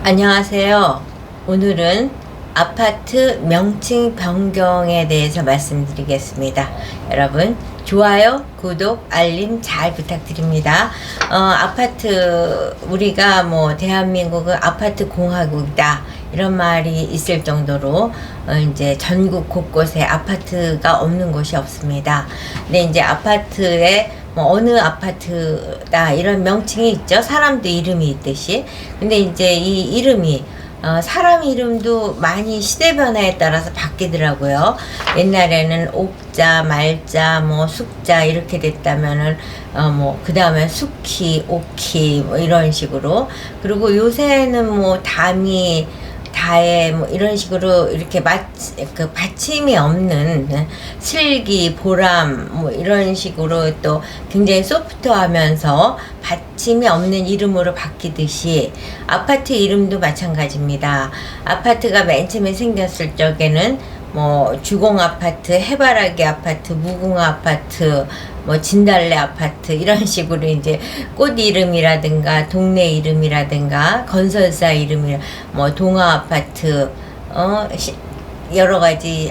안녕하세요. 오늘은 아파트 명칭 변경에 대해서 말씀드리겠습니다. 여러분, 좋아요, 구독, 알림 잘 부탁드립니다. 아파트, 우리가 대한민국은 아파트 공화국이다. 이런 말이 있을 정도로, 이제 전국 곳곳에 아파트가 없는 곳이 없습니다. 근데 이제 아파트에 어느 아파트다 이런 명칭이 있죠. 사람도 이름이 있듯이. 근데 이제 이 이름이 사람 이름도 많이 시대 변화에 따라서 바뀌더라고요. 옛날에는 옥자, 말자, 숙자 이렇게 됐다면은 그 다음에 수키, 오키 이런 식으로. 그리고 요새는 담이, 다에 이런 식으로 이렇게 받침이 없는 슬기, 보람 이런 식으로 또 굉장히 소프트하면서 받침이 없는 이름으로 바뀌듯이 아파트 이름도 마찬가지입니다. 아파트가 맨 처음에 생겼을 적에는 주공 아파트, 해바라기 아파트, 무궁화 아파트, 진달래 아파트 이런 식으로 이제 꽃 이름이라든가 동네 이름이라든가 건설사 이름이 동아 아파트 여러 가지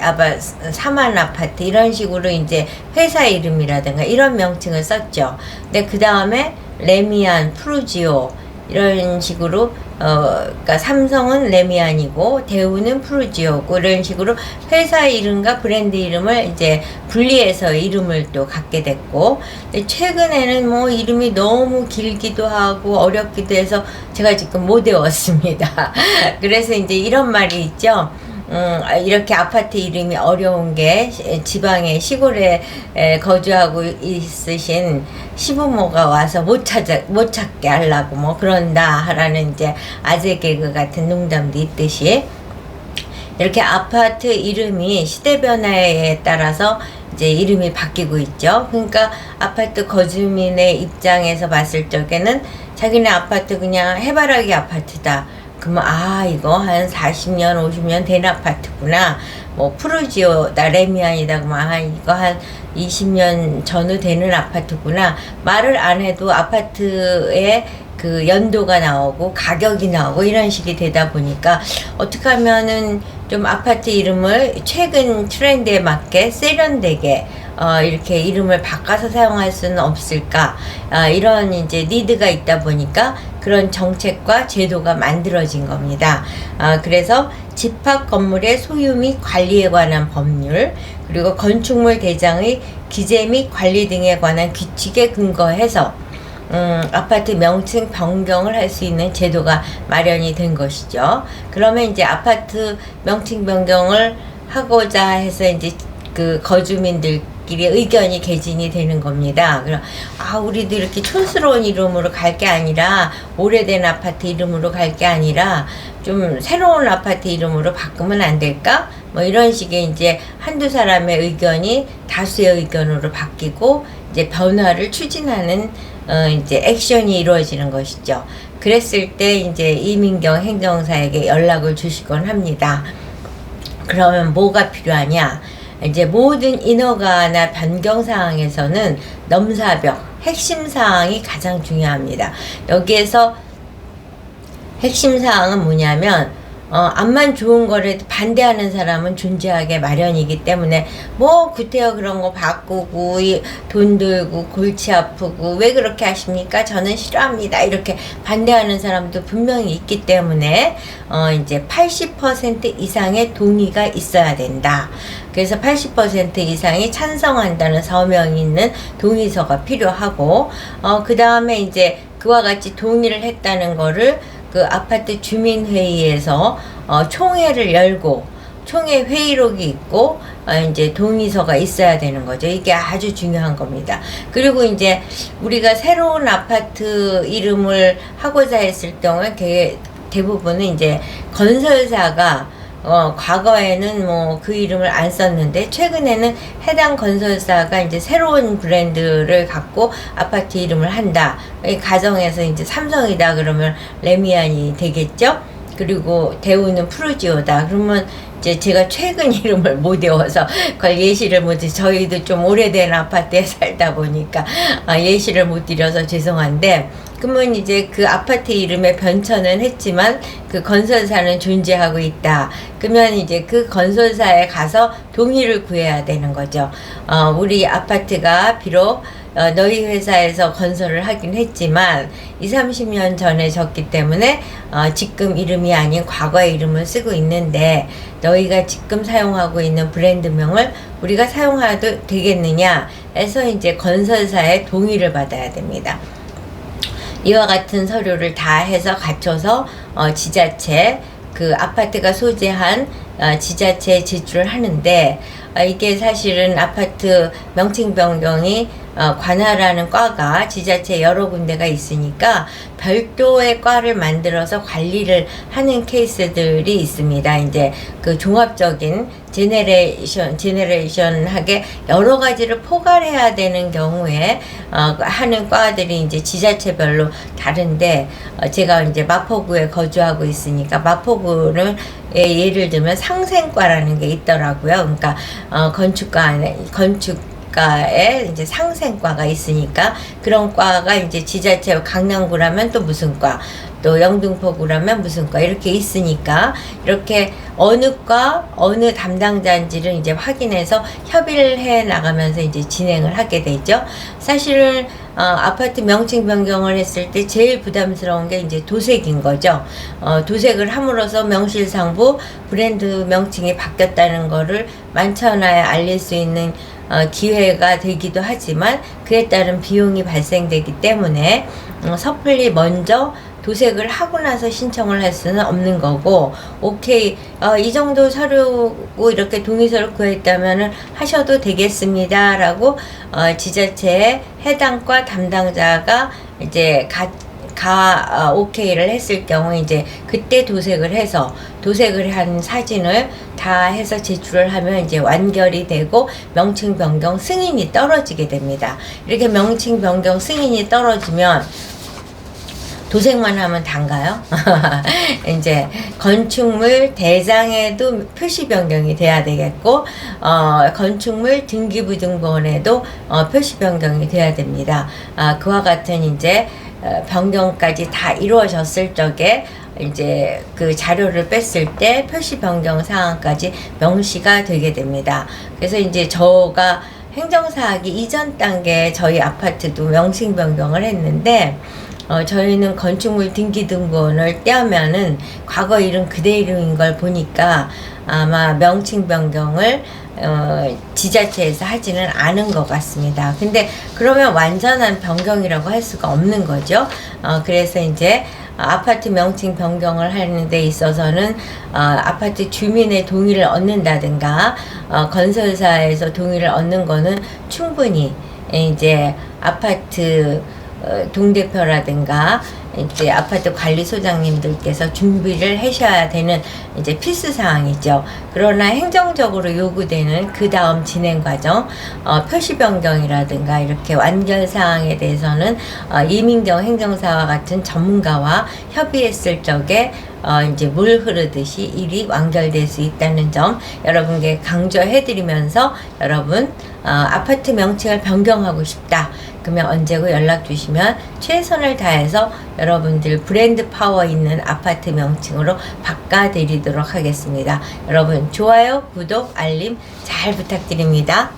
사만 아파트 이런 식으로 이제 회사 이름이라든가 이런 명칭을 썼죠. 근데 그 다음에 레미안, 프루지오 이런 식으로 그러니까 삼성은 레미안이고 대우는 프루지오고 이런 식으로 회사 이름과 브랜드 이름을 이제 분리해서 이름을 또 갖게 됐고, 근데 최근에는 이름이 너무 길기도 하고 어렵기도 해서 제가 지금 못 외웠습니다. 그래서 이제 이런 말이 있죠. 이렇게 아파트 이름이 어려운 게 지방의 시골에 거주하고 있으신 시부모가 와서 못 찾게 하려고 그런다라는 이제 아재 개그 같은 농담도 있듯이, 이렇게 아파트 이름이 시대 변화에 따라서 이제 이름이 바뀌고 있죠. 그러니까 아파트 거주민의 입장에서 봤을 적에는 자기네 아파트 그냥 해바라기 아파트다. 그러면 이거 한 40년 50년 된 아파트구나, 프루지오다, 레미안이다, 그러면 이거 한 20년 전후 되는 아파트구나 말을 안 해도 아파트에 그 연도가 나오고 가격이 나오고 이런 식이 되다 보니까 어떻게 하면은 좀 아파트 이름을 최근 트렌드에 맞게 세련되게 이렇게 이름을 바꿔서 사용할 수는 없을까, 이런 이제 니드가 있다 보니까 그런 정책과 제도가 만들어진 겁니다. 그래서 집합 건물의 소유 및 관리에 관한 법률, 그리고 건축물 대장의 기재 및 관리 등에 관한 규칙에 근거해서 아파트 명칭 변경을 할 수 있는 제도가 마련이 된 것이죠. 그러면 이제 아파트 명칭 변경을 하고자 해서 이제 그 거주민들끼리 의견이 개진이 되는 겁니다. 그럼 우리도 이렇게 촌스러운 이름으로 갈 게 아니라, 오래된 아파트 이름으로 갈 게 아니라 좀 새로운 아파트 이름으로 바꾸면 안 될까? 이런 식의 이제 한두 사람의 의견이 다수의 의견으로 바뀌고 이제 변화를 추진하는 이제 액션이 이루어지는 것이죠. 그랬을 때 이제 이민경 행정사에게 연락을 주시곤 합니다. 그러면 뭐가 필요하냐? 이제 모든 인허가나 변경 사항에서는 넘사벽, 핵심 사항이 가장 중요합니다. 여기에서 핵심 사항은 뭐냐면, 암만 좋은 거라도 반대하는 사람은 존재하게 마련이기 때문에 구태여 그런 거 바꾸고 돈 들고 골치 아프고 왜 그렇게 하십니까? 저는 싫어합니다. 이렇게 반대하는 사람도 분명히 있기 때문에 이제 80% 이상의 동의가 있어야 된다. 그래서 80% 이상이 찬성한다는 서명이 있는 동의서가 필요하고, 그 다음에 이제 그와 같이 동의를 했다는 거를 그 아파트 주민회의에서 총회를 열고 총회 회의록이 있고 이제 동의서가 있어야 되는 거죠. 이게 아주 중요한 겁니다. 그리고 이제 우리가 새로운 아파트 이름을 하고자 했을 경우에 대부분은 이제 건설사가 과거에는 그 이름을 안 썼는데 최근에는 해당 건설사가 이제 새로운 브랜드를 갖고 아파트 이름을 한다. 이 가정에서 이제 삼성이다 그러면 레미안이 되겠죠. 그리고 대우는 프루지오다 그러면 이제 제가 최근 이름을 못 외워서 그걸 예시를 못 드려, 저희도 좀 오래된 아파트에 살다 보니까 예시를 못 드려서 죄송한데, 그러면 이제 그 아파트 이름에 변천은 했지만 그 건설사는 존재하고 있다. 그러면 이제 그 건설사에 가서 동의를 구해야 되는 거죠. 우리 아파트가 비록 너희 회사에서 건설을 하긴 했지만 20, 30년 전에 졌기 때문에 지금 이름이 아닌 과거의 이름을 쓰고 있는데 너희가 지금 사용하고 있는 브랜드명을 우리가 사용해도 되겠느냐 해서 이제 건설사의 동의를 받아야 됩니다. 이와 같은 서류를 다 해서 갖춰서 지자체 그 아파트가 소재한 지자체에 제출을 하는데 이게 사실은 아파트 명칭 변경이 관할하는 과가 지자체 여러 군데가 있으니까 별도의 과를 만들어서 관리를 하는 케이스들이 있습니다. 이제 그 종합적인 제네레이션하게 여러 가지를 포괄해야 되는 경우에 하는 과들이 이제 지자체별로 다른데 제가 이제 마포구에 거주하고 있으니까 마포구를 예를 들면 상생과라는 게 있더라고요. 그러니까 건축가에 이제 상생과가 있으니까 그런 과가 이제 지자체 강남구라면 또 무슨 과, 또 영등포구라면 무슨 과 이렇게 있으니까 이렇게 어느 과 어느 담당자인지를 이제 확인해서 협의를 해 나가면서 이제 진행을 하게 되죠. 사실은 아파트 명칭 변경을 했을 때 제일 부담스러운 게 이제 도색인 거죠. 도색을 함으로써 명실상부 브랜드 명칭이 바뀌었다는 거를 만천하에 알릴 수 있는 기회가 되기도 하지만 그에 따른 비용이 발생되기 때문에 섣불리 먼저 도색을 하고 나서 신청을 할 수는 없는 거고, 오케이, 이 정도 서류고 이렇게 동의서를 구했다면은 하셔도 되겠습니다 라고 지자체의 해당 과 담당자가 이제 오케이를 했을 경우 이제 그때 도색을 해서 도색을 한 사진을 다 해서 제출을 하면 이제 완결이 되고 명칭 변경 승인이 떨어지게 됩니다. 이렇게 명칭 변경 승인이 떨어지면 도색만 하면 단가요? 이제 건축물 대장에도 표시 변경이 돼야 되겠고 건축물 등기부등본에도 표시 변경이 돼야 됩니다. 그와 같은 이제 변경까지 다 이루어졌을 적에 이제 그 자료를 뺐을 때 표시 변경 사항까지 명시가 되게 됩니다. 그래서 이제 저가 행정사하기 이전 단계에 저희 아파트도 명칭 변경을 했는데 저희는 건축물 등기등본을 떼면은 과거 이름 그대로인 걸 보니까 아마 명칭 변경을 지자체에서 하지는 않은 것 같습니다. 근데 그러면 완전한 변경이라고 할 수가 없는 거죠. 그래서 이제 아파트 명칭 변경을 하는 데 있어서는 아파트 주민의 동의를 얻는다든가 건설사에서 동의를 얻는 거는 충분히 이제 아파트 동대표라든가 이제 아파트 관리소장님들께서 준비를 하셔야 되는 이제 필수 사항이죠. 그러나 행정적으로 요구되는 그 다음 진행 과정, 표시 변경이라든가 이렇게 완결 사항에 대해서는 이민경 행정사와 같은 전문가와 협의했을 적에 이제 물 흐르듯이 일이 완결될 수 있다는 점 여러분께 강조해드리면서 여러분 아파트 명칭을 변경하고 싶다. 그러면 언제고 연락 주시면 최선을 다해서 여러분들 브랜드 파워 있는 아파트 명칭으로 바꿔드리도록 하겠습니다. 여러분 좋아요, 구독, 알림 잘 부탁드립니다.